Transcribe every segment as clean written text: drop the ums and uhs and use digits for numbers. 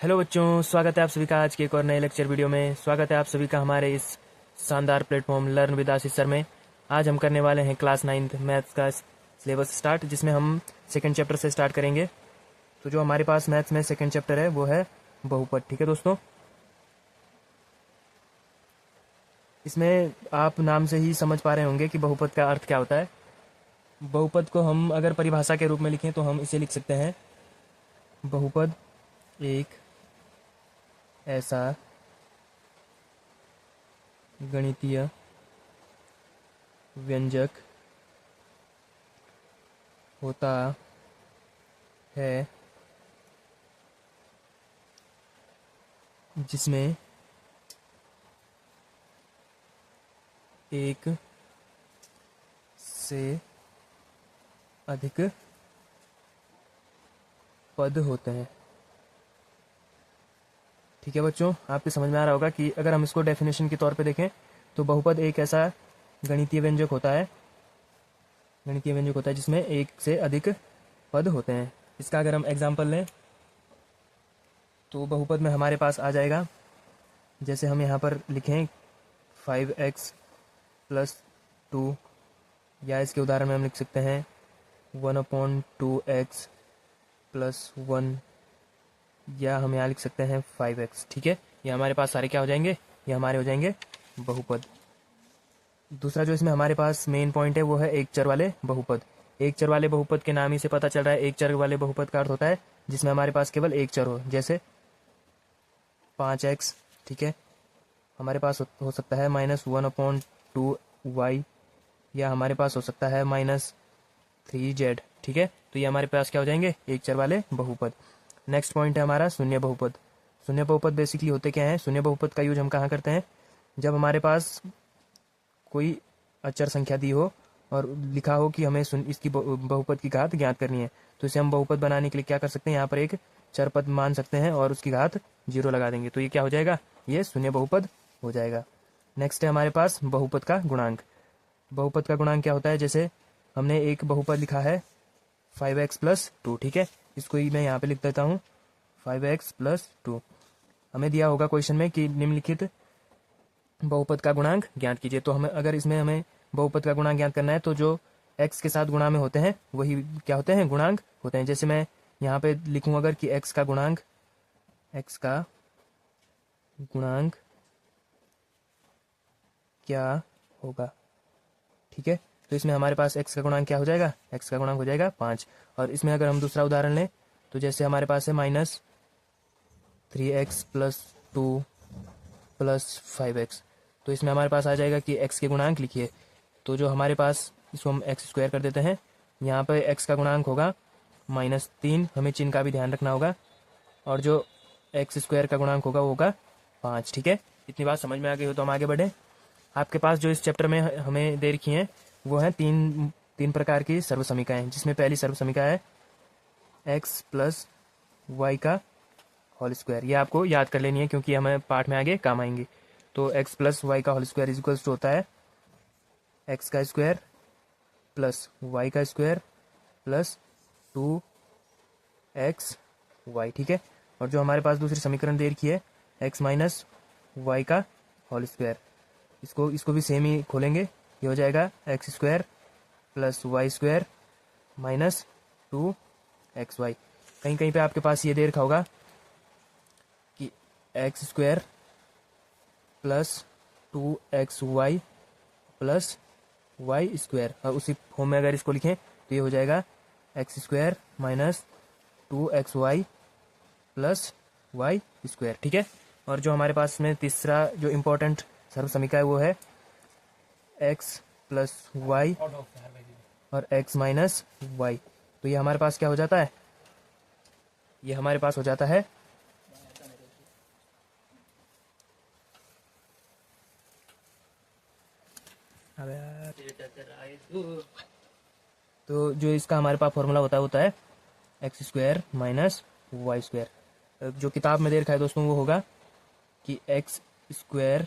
Hello बच्चों, स्वागत है आप सभी का आज के एक और नए लेक्चर वीडियो में। स्वागत है आप सभी का हमारे इस शानदार platform learn with Ashish sir में। आज हम करने वाले हैं क्लास 9 मैथ्स का सिलेबस स्टार्ट, जिसमें हम सेकंड चैप्टर से स्टार्ट करेंगे। तो जो हमारे पास मैथ्स में सेकंड चैप्टर है वो है बहुपद। ठीक है दोस्तों, इसमें आप नाम से ही समझ पा रहे होंगे कि बहुपद का अर्थ क्या होता है। बहुपद को हम अगर परिभाषा के रूप में लिखें तो हम इसे लिख सकते हैं, बहुपद एक ऐसा गणितीय व्यंजक होता है जिसमें एक से अधिक पद होते हैं। ठीक है बच्चों, आपके समझ में आ रहा होगा कि अगर हम इसको डेफिनेशन के तौर पे देखें तो बहुपद एक ऐसा गणितीय व्यंजक होता है जिसमें एक से अधिक पद होते हैं। इसका अगर हम एग्जाम्पल लें तो बहुपद में हमारे पास आ जाएगा, जैसे हम यहाँ पर लिखें 5x + 2, या इसके उदाहरण में हम लिख सकते हैं 1/2x + 1, या हम यहाँ लिख सकते हैं 5x। ठीक है, ये हमारे पास सारे क्या हो जाएंगे, ये हमारे हो जाएंगे बहुपद। दूसरा जो इसमें हमारे पास मेन पॉइंट है वो है एक चर वाले बहुपद। एक चर वाले बहुपद के नाम ही से पता चल रहा है, एक चर वाले बहुपद का अर्थ होता है जिसमें हमारे पास केवल एक चर हो। जैसे 5x, ठीक है, हमारे पास हो सकता है -1/2y, या हमारे पास हो सकता है -3z। ठीक है, तो ये हमारे पास क्या हो जाएंगे, एक चर वाले बहुपद। नेक्स्ट पॉइंट है हमारा शून्य बहुपद। शून्य बहुपद बेसिकली होते क्या है, शून्य बहुपद का यूज हम कहाँ करते हैं, जब हमारे पास कोई अचर संख्या दी हो और लिखा हो कि हमें इसकी बहुपद की घात ज्ञात करनी है, तो इसे हम बहुपद बनाने के लिए क्या कर सकते हैं, यहाँ पर एक चर पद मान सकते हैं और उसकी घात 0 लगा देंगे, तो ये क्या हो जाएगा, ये शून्य बहुपद हो जाएगा। नेक्स्ट है हमारे पास बहुपद का गुणांक। बहुपद का गुणांक क्या होता है, जैसे हमने एक बहुपद लिखा है 5x + 2, ठीक है, इसको ही मैं यहाँ पे लिख देता हूँ 5x + 2। हमें दिया होगा क्वेश्चन में कि निम्नलिखित बहुपद का गुणांक ज्ञात कीजिए। तो हमें बहुपद का गुणांक ज्ञात करना है तो जो x के साथ गुणा में होते हैं वही क्या होते हैं, गुणांक होते हैं। जैसे मैं यहाँ पे लिखूँ अगर कि x का गुणांक क्या होगा, ठीक है, तो इसमें हमारे पास x का गुणांक क्या हो जाएगा, x का गुणांक हो जाएगा 5। और इसमें अगर हम दूसरा उदाहरण लें तो जैसे हमारे पास है -3x + 2 + 5x, तो इसमें हमारे पास आ जाएगा कि x के गुणांक लिखिए। तो जो हमारे पास, इसको हम x² कर देते हैं, यहाँ पे x का गुणांक होगा -3, हमें चिन्ह का भी ध्यान रखना होगा, और जो x² का गुणांक होगा वो होगा 5। ठीक है, इतनी बात समझ में आ गई हो तो हम आगे बढ़े। आपके पास जो इस चैप्टर में हमें दे रखी हैं वो है तीन प्रकार की सर्वसमीकाएं, जिसमें पहली सर्वसमीका है x + y का होल स्क्वायर। ये आपको याद कर लेनी है क्योंकि हमें पाठ में आगे काम आएंगी। तो x + y का होल स्क्वायर इक्वल्स टू होता है x² + y² + 2xy। ठीक है, और जो हमारे पास दूसरी समीकरण दे रखी है x - y का होल स्क्वायर, इसको भी सेम ही खोलेंगे, ये हो जाएगा x² + y² - 2xy। कहीं कहीं पे आपके पास ये दे रखा होगा कि x² + 2xy + y², और उसी फॉर्म में अगर इसको लिखें तो ये हो जाएगा x² - 2xy + y²। ठीक है, और जो हमारे पास में तीसरा जो इम्पोर्टेंट सर्वसमीका है वो है x + y और x - y। तो ये हमारे पास क्या हो जाता है, ये हमारे पास हो जाता है तो जो इसका हमारे पास फॉर्मूला होता है x² - y²। जो किताब में दे रखा है दोस्तों वो होगा कि x²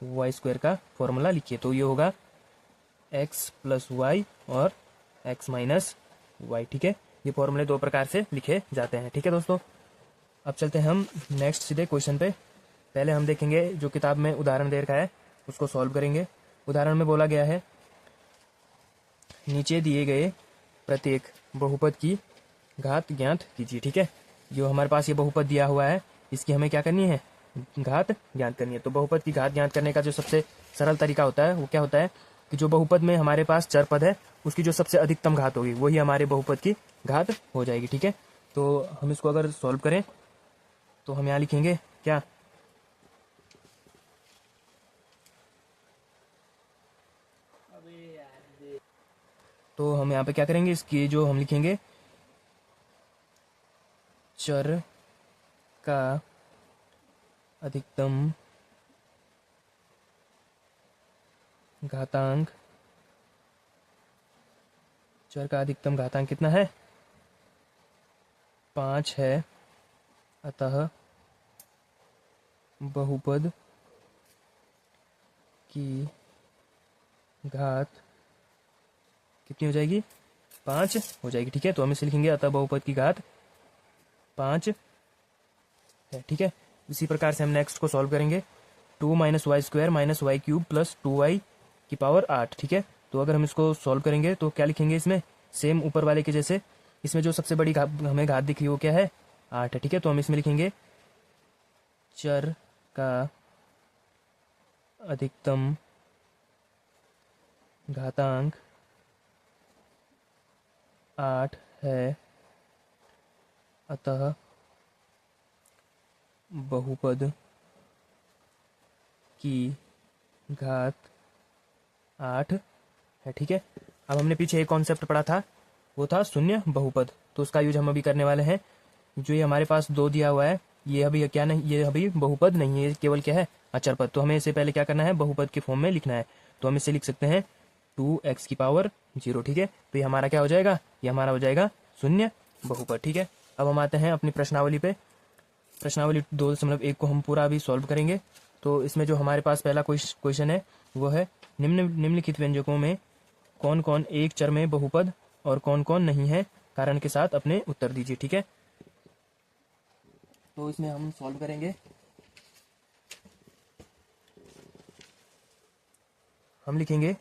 - y² का फॉर्मूला लिखिए, तो ये होगा x + y और x - y। ठीक है, ये फॉर्मूले दो प्रकार से लिखे जाते हैं। ठीक है दोस्तों, अब चलते हैं हम नेक्स्ट सीधे क्वेश्चन पे। पहले हम देखेंगे जो किताब में उदाहरण दे रखा है उसको सॉल्व करेंगे। उदाहरण में बोला गया है नीचे दिए गए प्रत्येक बहुपद की घात ज्ञात कीजिए। ठीक है, जो हमारे पास ये बहुपद दिया हुआ है इसकी हमें क्या करनी है, घात ज्ञात करनी है। तो बहुपद की घात ज्ञात करने का जो सबसे सरल तरीका होता है वो क्या होता है कि जो बहुपद में हमारे पास चर पद है उसकी जो सबसे अधिकतम घात होगी वही हमारे बहुपद की घात हो जाएगी। ठीक है, तो हम इसको अगर सॉल्व करें तो हम यहाँ लिखेंगे क्या, तो हम यहाँ पे क्या करेंगे, इसकी जो हम लिखेंगे चर का अधिकतम घातांक, चर का अधिकतम घातांक कितना है, 5 है। अतः बहुपद की घात कितनी हो जाएगी, 5 हो जाएगी। ठीक है, तो हम इसे लिखेंगे अतः बहुपद की घात 5 है। ठीक है, इसी प्रकार से हम नेक्स्ट को सॉल्व करेंगे। 2 minus y square minus y cube plus 2y की पावर 8। ठीक है, तो अगर हम इसको सॉल्व करेंगे तो क्या लिखेंगे इसमें, सेम ऊपर वाले के जैसे। इसमें जो सबसे बड़ी हमें घात दिख रही है वो क्या है, 8 है। ठीक है, तो हम इसमें लिखेंगे चर का अधिकतम घातांक 8 है। अतः बहुपद की घात 8 है। ठीक है, अब हमने पीछे एक कॉन्सेप्ट पढ़ा था वो था शून्य बहुपद, तो उसका यूज हम अभी करने वाले हैं। जो ये हमारे पास 2 दिया हुआ है ये अभी क्या नहीं, ये अभी बहुपद नहीं है, ये केवल क्या है, अचर पद। तो हमें इसे पहले क्या करना है, बहुपद के फॉर्म में लिखना है। तो हम इसे लिख सकते हैं 2x की पावर 0। ठीक है, तो ये हमारा क्या हो जाएगा, ये हमारा हो जाएगा शून्य बहुपद। ठीक है, अब हम आते हैं अपनी प्रश्नावली पे। प्रश्नावली 2.1 को हम पूरा अभी सॉल्व करेंगे। तो इसमें जो हमारे पास पहला क्वेश्चन है वो है निम्नलिखित व्यंजकों में कौन कौन एक चर में बहुपद और कौन कौन नहीं है, कारण के साथ अपने उत्तर दीजिए। ठीक है, तो इसमें हम सॉल्व करेंगे। हम लिखेंगे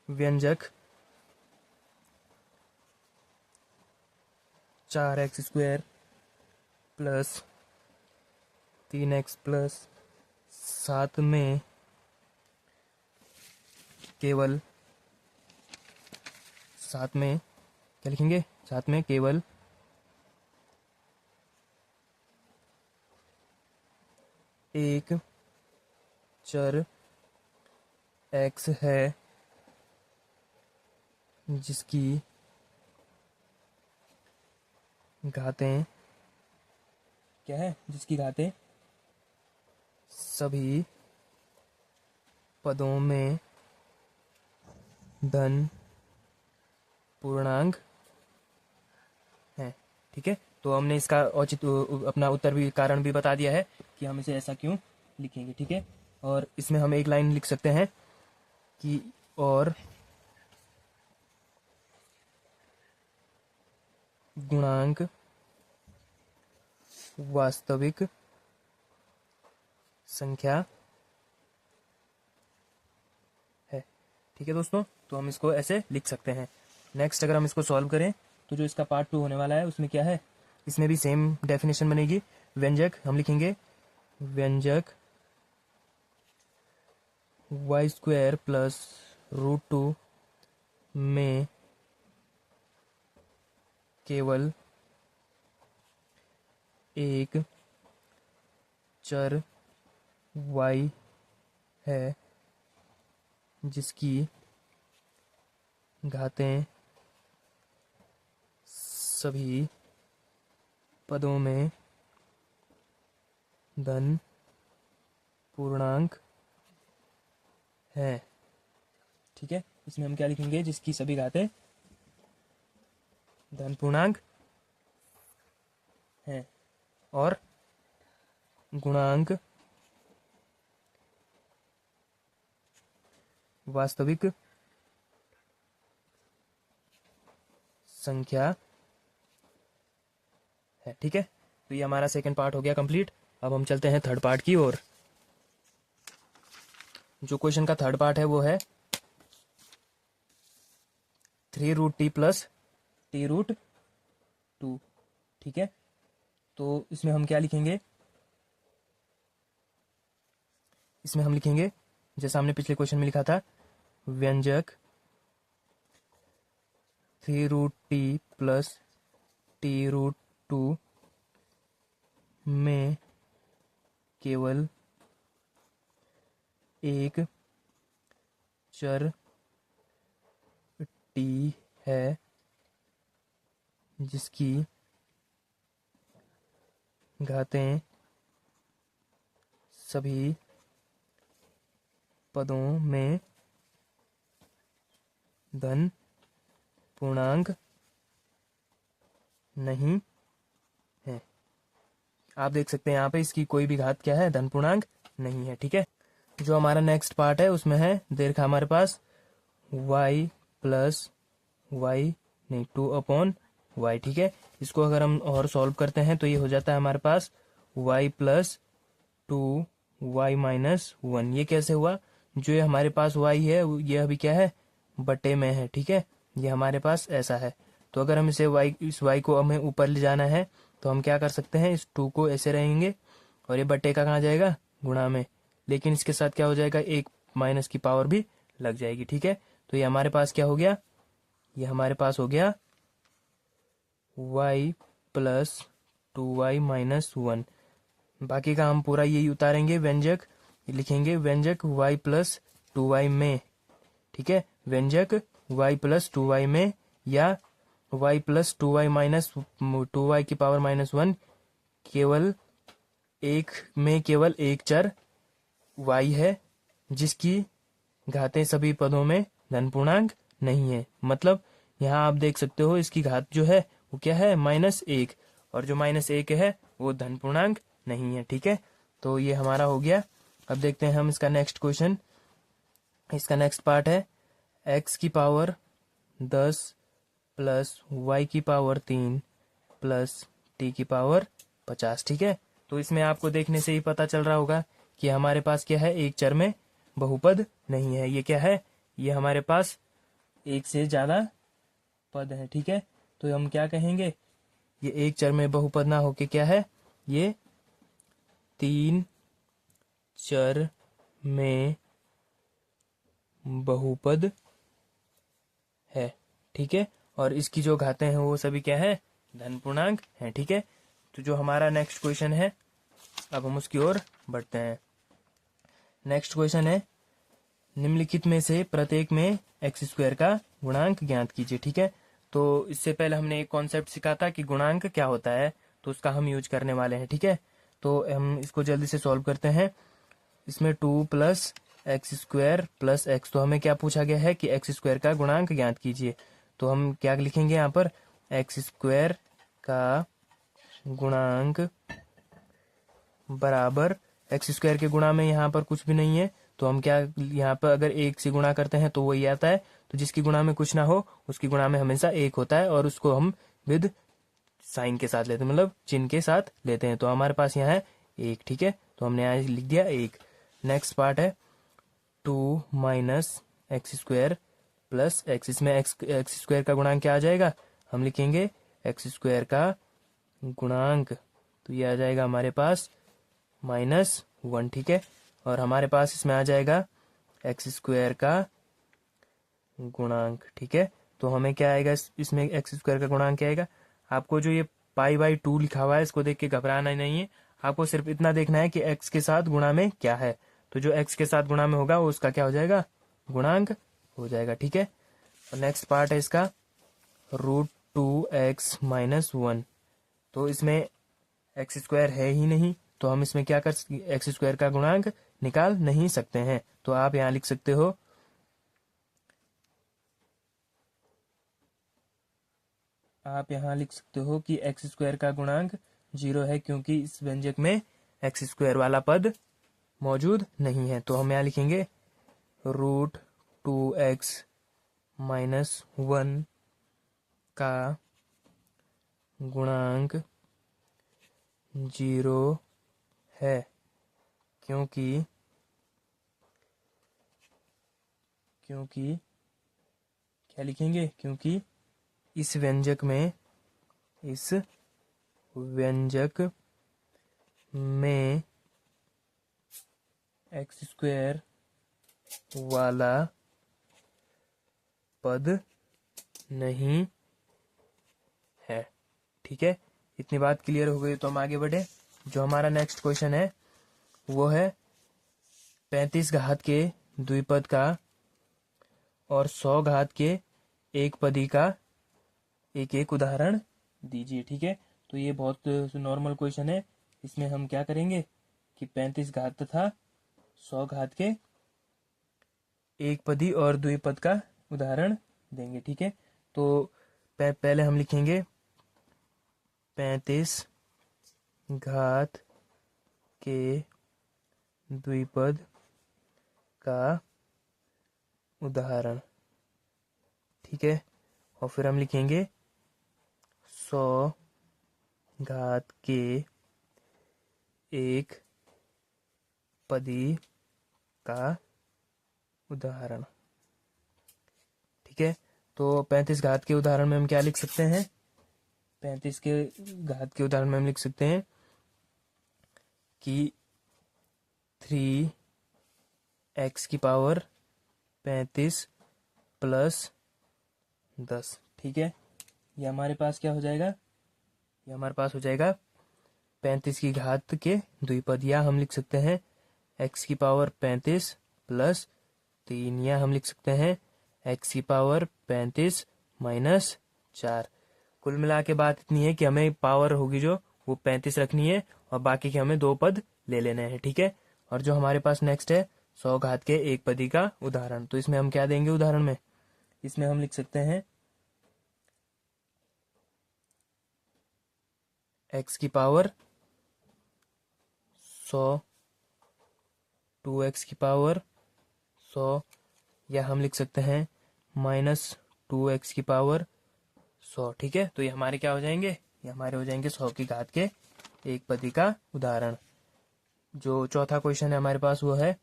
व्यंजक 4x square plus 3x plus 7 में केवल, साथ में क्या लिखेंगे, साथ में केवल एक चर x है जिसकी घातें क्या है, जिसकी घातें सभी पदों में धन पूर्णांक है। ठीक है, तो हमने इसका औचित अपना उत्तर भी, कारण भी बता दिया है कि हम इसे ऐसा क्यों लिखेंगे। ठीक है, और इसमें हम एक लाइन लिख सकते हैं कि और गुणांक वास्तविक संख्या है। ठीक है दोस्तों, तो हम इसको ऐसे लिख सकते हैं। नेक्स्ट अगर हम इसको सॉल्व करें तो जो इसका पार्ट 2 होने वाला है उसमें क्या है, इसमें भी सेम डेफिनेशन बनेगी। व्यंजक हम लिखेंगे व्यंजक वाई स्क्वायर प्लस √2 में केवल एक चर y है जिसकी घातें सभी पदों में धन पूर्णांक है। ठीक है, इसमें हम क्या लिखेंगे, जिसकी सभी घातें धन पूर्णांक है और गुणांक वास्तविक संख्या है। ठीक है, तो ये हमारा सेकंड पार्ट हो गया कंप्लीट। अब हम चलते हैं थर्ड पार्ट की ओर। जो क्वेश्चन का थर्ड पार्ट है वो है 3√t प्लस t√2। ठीक है, तो इसमें हम क्या लिखेंगे, इसमें हम लिखेंगे जैसा हमने पिछले क्वेश्चन में लिखा था, व्यंजक 3√t प्लस t√2 में केवल एक चर t है जिसकी घातें सभी पदों में धन पूर्णांक नहीं है। आप देख सकते हैं यहाँ पे इसकी कोई भी घात क्या है, धन पूर्णांक नहीं है। ठीक है, जो हमारा नेक्स्ट पार्ट है उसमें है देखा हमारे पास y प्लस वाई नहीं 2/y। ठीक है, इसको अगर हम और सॉल्व करते हैं तो ये हो जाता है हमारे पास y प्लस 2y-1। ये कैसे हुआ, जो ये हमारे पास y है ये अभी क्या है, बटे में है। ठीक है, ये हमारे पास ऐसा है। तो अगर हम इस y को हमें ऊपर ले जाना है तो हम क्या कर सकते हैं, इस 2 को ऐसे रहेंगे और ये बटे का कहाँ जाएगा, गुणा में। लेकिन इसके साथ क्या हो जाएगा, एक माइनस की पावर भी लग जाएगी। ठीक है, तो ये हमारे पास क्या हो गया, ये हमारे पास हो गया y प्लस 2y-1। बाकी का हम पूरा यही उतारेंगे, व्यंजक लिखेंगे व्यंजक y प्लस 2y में। ठीक है, व्यंजक y प्लस 2y में या y प्लस 2y की पावर -1 केवल एक में केवल एक चर y है जिसकी घातें सभी पदों में धन पूर्णांक नहीं है। मतलब यहाँ आप देख सकते हो इसकी घात जो है वो क्या है, -1, और जो -1 है वो धन पूर्णांक नहीं है। ठीक है, तो ये हमारा हो गया। अब देखते हैं हम इसका नेक्स्ट क्वेश्चन। इसका नेक्स्ट पार्ट है x की पावर 10 प्लस y की पावर 3 प्लस t की पावर 50। ठीक है, तो इसमें आपको देखने से ही पता चल रहा होगा कि हमारे पास क्या है, एक चर में बहुपद नहीं है। ये क्या है, ये हमारे पास एक से ज्यादा पद है। ठीक है, तो हम क्या कहेंगे, ये एक चर में बहुपद ना होके क्या है, ये 3 चर में बहुपद है। ठीक है, और इसकी जो घातें हैं वो सभी क्या है, धन पूर्णांक है। ठीक है, तो जो हमारा नेक्स्ट क्वेश्चन है अब हम उसकी ओर बढ़ते हैं। नेक्स्ट क्वेश्चन है निम्नलिखित में से प्रत्येक में x² का गुणांक ज्ञात कीजिए। ठीक है, तो इससे पहले हमने एक कॉन्सेप्ट सीखा था कि गुणांक क्या होता है, तो उसका हम यूज करने वाले हैं। ठीक है, तो हम इसको जल्दी से सॉल्व करते हैं। इसमें 2 प्लस x² प्लस x, तो हमें क्या पूछा गया है कि x² का गुणांक ज्ञात कीजिए। तो हम क्या लिखेंगे यहाँ पर, x² का गुणांक बराबर, x² के गुणा में यहाँ पर कुछ भी नहीं है तो हम क्या, यहाँ पर अगर 1 से गुणा करते हैं तो वही आता है। तो जिसकी गुणा में कुछ ना हो उसकी गुणा में हमेशा 1 होता है, और उसको हम विद साइन के साथ लेते हैं, मतलब चिन्ह के साथ लेते हैं। तो हमारे पास यहाँ है 1। ठीक है, तो हमने यहाँ लिख दिया 1। नेक्स्ट पार्ट है 2 माइनस x² प्लस x। इसमें x² का गुणांक क्या आ जाएगा, हम लिखेंगे x² का गुणांक, तो ये आ जाएगा हमारे पास -1। ठीक है, और हमारे पास इसमें आ जाएगा x² का गुणांक। ठीक है, तो हमें क्या आएगा, इसमें x² का गुणांक क्या आएगा, आपको जो ये π/2 लिखा हुआ है इसको देख के घबराना नहीं है, आपको सिर्फ इतना देखना है कि x के साथ गुणा में क्या है। तो जो x के साथ गुणा में होगा वो उसका क्या हो जाएगा, गुणांक हो जाएगा। ठीक है, और नेक्स्ट पार्ट है इसका √2x-1। तो इसमें x² है ही नहीं, तो हम इसमें क्या कर, x² का गुणांक निकाल नहीं सकते हैं। तो आप यहाँ लिख सकते हो कि x² का गुणांक 0 है, क्योंकि इस व्यंजक में x² वाला पद मौजूद नहीं है। तो हम यहाँ लिखेंगे √2x-1 का गुणांक 0 है, क्योंकि क्या लिखेंगे, क्योंकि इस व्यंजक में एक्स स्क्वायर वाला पद नहीं है। ठीक है, इतनी बात क्लियर हो गई तो हम आगे बढ़े। जो हमारा नेक्स्ट क्वेश्चन है वो है 35 घात के द्विपद का और 100 घात के एक पदी का एक एक उदाहरण दीजिए। ठीक है, तो ये बहुत नॉर्मल क्वेश्चन है। इसमें हम क्या करेंगे कि 35 घात तथा 100 घात के एक पदी और द्विपद का उदाहरण देंगे। ठीक है, तो पहले हम लिखेंगे 35 घात के द्विपद का उदाहरण। ठीक है, और फिर हम लिखेंगे 100 घात के एक पदी का उदाहरण। ठीक है, तो 35 घात के उदाहरण में हम क्या लिख सकते हैं, 35 के घात के उदाहरण में हम लिख सकते हैं कि 3x की पावर 35 प्लस 10। ठीक है, ये हमारे पास क्या हो जाएगा, ये हमारे पास हो जाएगा 35 की घात के द्विपद, या हम लिख सकते हैं x की पावर 35 प्लस 3, या हम लिख सकते हैं x की पावर 35 माइनस 4। कुल मिला के बात इतनी है कि हमें पावर होगी जो वो 35 रखनी है और बाकी के हमें दो पद ले लेने हैं। ठीक है, और जो हमारे पास नेक्स्ट है 100 घात के एक पदी का उदाहरण, तो इसमें हम क्या देंगे उदाहरण में, इसमें हम लिख सकते हैं x की पावर 100, 2x की पावर 100, या हम लिख सकते हैं माइनस 2x की पावर 100। ठीक है, तो ये हमारे क्या हो जाएंगे, ये हमारे हो जाएंगे 100 की घात के एक पदी का उदाहरण। जो चौथा क्वेश्चन है हमारे पास वो है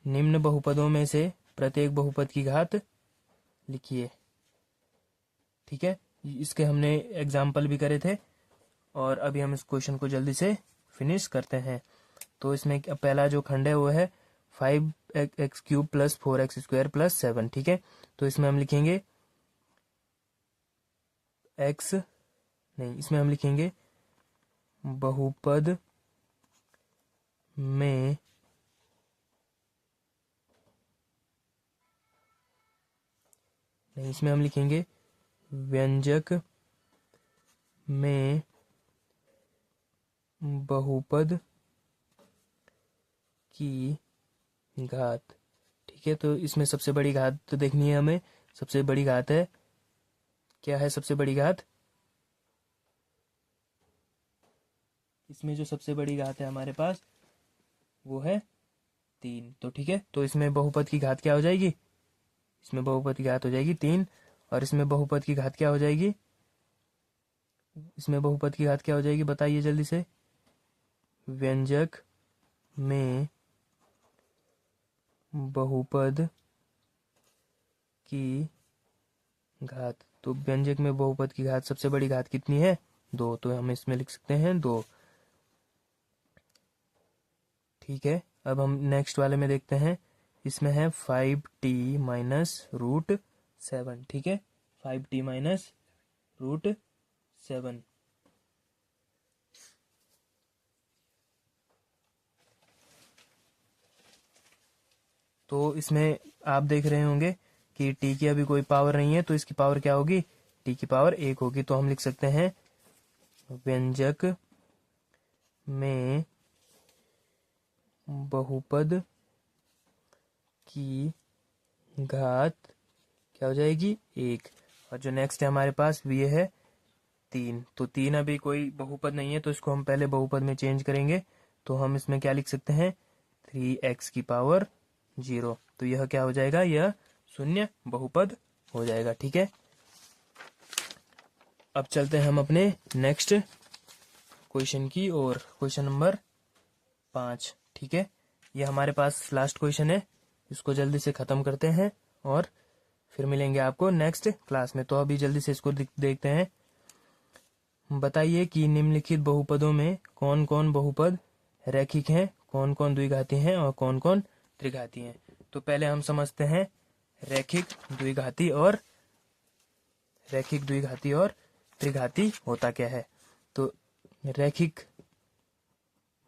निम्न बहुपदों में से प्रत्येक बहुपद की घात लिखिए। ठीक है, इसके हमने एग्जाम्पल भी करे थे और अभी हम इस क्वेश्चन को जल्दी से फिनिश करते हैं। तो इसमें पहला जो खंड है वो है 5x cube plus 4x square plus 7। ठीक है, तो इसमें हम लिखेंगे x, नहीं, इसमें हम लिखेंगे बहुपद में नहीं, इसमें हम लिखेंगे व्यंजक में बहुपद की घात। ठीक है, तो इसमें सबसे बड़ी घात तो देखनी है हमें। सबसे बड़ी घात है, क्या है सबसे बड़ी घात, इसमें जो सबसे बड़ी घात है हमारे पास वो है 3। तो ठीक है, तो इसमें बहुपद की घात क्या हो जाएगी, इसमें बहुपद की घात हो जाएगी 3, और इसमें बहुपद की घात क्या हो जाएगी, इसमें बहुपद की घात क्या हो जाएगी, बताइए जल्दी से। व्यंजक में बहुपद की घात, तो व्यंजक में बहुपद की घात सबसे बड़ी घात कितनी है, 2, तो हम इसमें लिख सकते हैं 2। ठीक है, अब हम नेक्स्ट वाले में देखते हैं। इसमें है 5t माइनस रूट 7। ठीक है, 5t माइनस रूट 7। तो इसमें आप देख रहे होंगे कि t की अभी कोई पावर नहीं है, तो इसकी पावर क्या होगी, t की पावर 1 होगी। तो हम लिख सकते हैं व्यंजक में बहुपद की घात क्या हो जाएगी, 1। और जो नेक्स्ट है हमारे पास ये है 3। तो 3 अभी कोई बहुपद नहीं है, तो इसको हम पहले बहुपद में चेंज करेंगे। तो हम इसमें क्या लिख सकते हैं 3x की पावर 0। तो यह क्या हो जाएगा, यह शून्य बहुपद हो जाएगा। ठीक है, अब चलते हैं हम अपने नेक्स्ट क्वेश्चन की और क्वेश्चन नंबर 5। ठीक है, ये हमारे पास लास्ट क्वेश्चन है, इसको जल्दी से खत्म करते हैं और फिर मिलेंगे आपको नेक्स्ट क्लास में। तो अभी जल्दी से इसको देखते हैं। बताइए कि निम्नलिखित बहुपदों में कौन कौन बहुपद रैखिक हैं, कौन कौन द्विघाती हैं और कौन कौन त्रिघाती हैं। तो पहले हम समझते हैं रैखिक द्विघाती और त्रिघाती होता क्या है। तो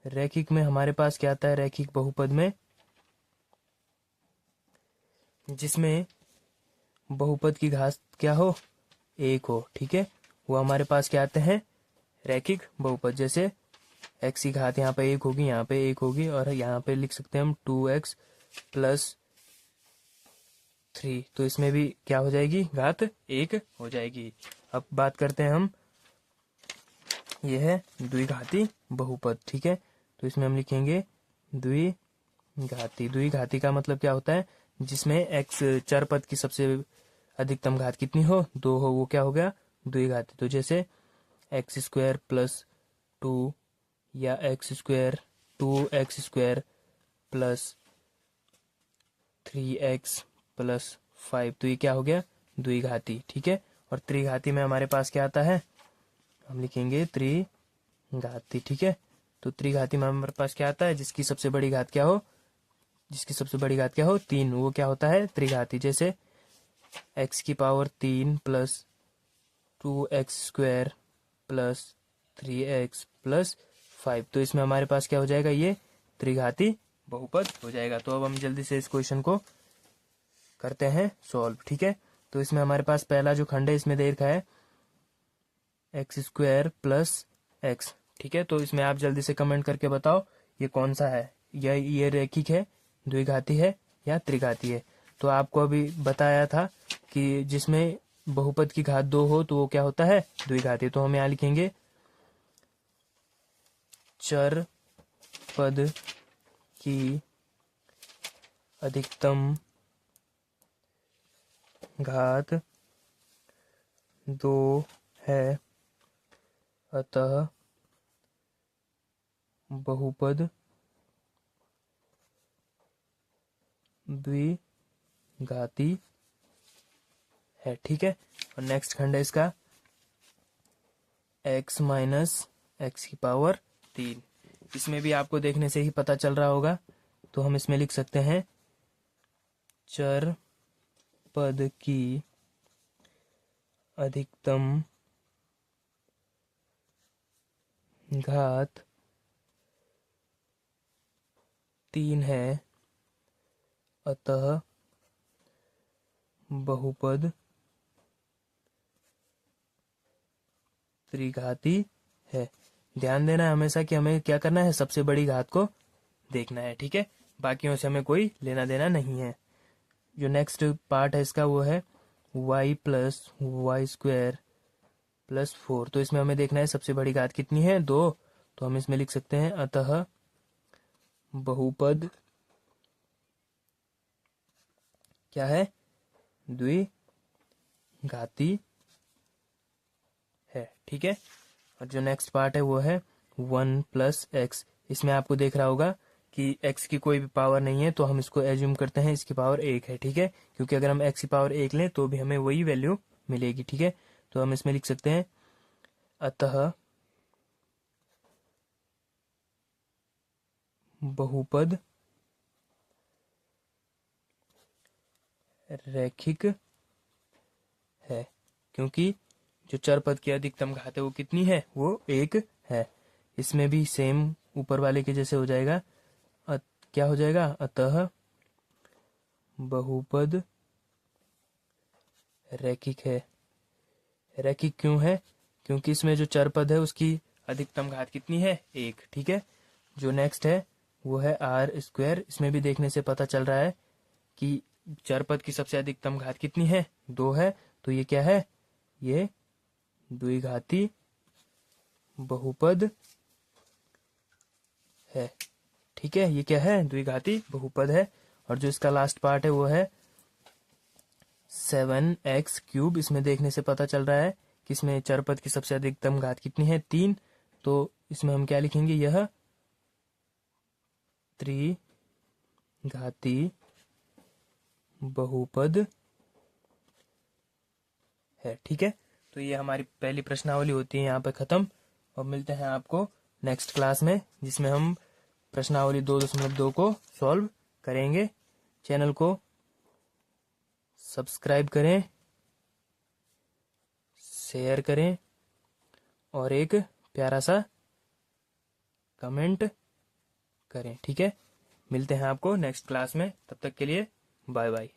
रैखिक में हमारे पास क्या आता है, रैखिक बहुपद में जिसमें बहुपद की घात क्या हो, एक हो। ठीक है, वो हमारे पास क्या आते हैं, रैखिक बहुपद। जैसे x की घात यहाँ पे एक होगी, यहाँ पे एक होगी और यहाँ पे लिख सकते हैं हम 2x + 3। तो इसमें भी क्या हो जाएगी, घात एक हो जाएगी। अब बात करते हैं हम, यह है द्विघाती बहुपद। ठीक है, तो इसमें हम लिखेंगे द्विघाती का मतलब क्या होता है, जिसमें x चर पद की सबसे अधिकतम घात कितनी हो, 2 हो, वो क्या हो गया, द्विघाती। तो जैसे x² + 2 या x² 2x² + 3x + 5, तो ये क्या हो गया, द्विघाती। ठीक है, और त्रिघाती में हमारे पास क्या आता है, हम लिखेंगे त्रिघाती। ठीक है, तो त्रिघाती में हमारे पास क्या आता है, जिसकी सबसे बड़ी घात क्या हो, 3, वो क्या होता है, त्रिघाती। जैसे x³ + 2x² + 3x + 5, तो इसमें हमारे पास क्या हो जाएगा, ये त्रिघाती बहुपद हो जाएगा। तो अब हम जल्दी से इस क्वेश्चन को करते हैं सॉल्व। ठीक है, तो इसमें हमारे पास पहला जो खंड है, इसमें दे रखा है x² + x। ठीक है, तो इसमें आप जल्दी से कमेंट करके बताओ ये कौन सा है, ये रैखिक है, द्विघाती है या त्रिघाती है। तो आपको अभी बताया था कि जिसमें बहुपद की घात 2 हो तो वो क्या होता है, द्विघाती। तो हम यहाँ लिखेंगे चर पद की अधिकतम घात 2 है, अतः बहुपद द्विघाती है। ठीक है, और नेक्स्ट खंड है इसका x - x⁻3। इसमें भी आपको देखने से ही पता चल रहा होगा, तो हम इसमें लिख सकते हैं चर पद की अधिकतम घात 3 है, अतः बहुपद त्रिघाती है। ध्यान देना है हमेशा कि हमें क्या करना है, सबसे बड़ी घात को देखना है। ठीक है, बाकियों से हमें कोई लेना देना नहीं है। जो नेक्स्ट पार्ट है इसका वो है y + y² + 4। तो इसमें हमें देखना है सबसे बड़ी घात कितनी है, 2। तो हम इसमें लिख सकते हैं अतः बहुपद क्या है, द्विघाती है। ठीक है, और जो नेक्स्ट पार्ट है वो है 1 + x। इसमें आपको देख रहा होगा कि x की कोई भी पावर नहीं है, तो हम इसको एज्यूम करते हैं इसकी पावर 1 है। ठीक है, क्योंकि अगर हम x की पावर 1 लें तो भी हमें वही वैल्यू मिलेगी। ठीक है, तो हम इसमें लिख सकते हैं अतः बहुपद रैखिक है, क्योंकि जो चर पद की अधिकतम घात है वो कितनी है, वो 1 है। इसमें भी सेम ऊपर वाले के जैसे हो जाएगा, क्या हो जाएगा, अतः बहुपद रैखिक है। रैखिक क्यों है, क्योंकि इसमें जो चर पद है उसकी अधिकतम घात कितनी है, 1। ठीक है, जो नेक्स्ट है वो है r²। इसमें भी देखने से पता चल रहा है कि चर पद की सबसे अधिकतम घात कितनी है, 2 है। तो ये क्या है, ये द्विघाती बहुपद है। ठीक है, ये क्या है, द्विघाती बहुपद है। और जो इसका लास्ट पार्ट है वो है 7x³। इसमें देखने से पता चल रहा है किसमें चरपद की सबसे अधिकतम घात कितनी है, 3। तो इसमें हम क्या लिखेंगे, यह त्रिघाती बहुपद है। ठीक है, तो ये हमारी पहली प्रश्नावली होती है यहाँ पे खत्म। और मिलते हैं आपको नेक्स्ट क्लास में, जिसमें हम प्रश्नावली 2.2 को सॉल्व करेंगे। चैनल को सब्सक्राइब करें, शेयर करें और एक प्यारा सा कमेंट करें। ठीक है, मिलते हैं आपको नेक्स्ट क्लास में, तब तक के लिए बाय बाय।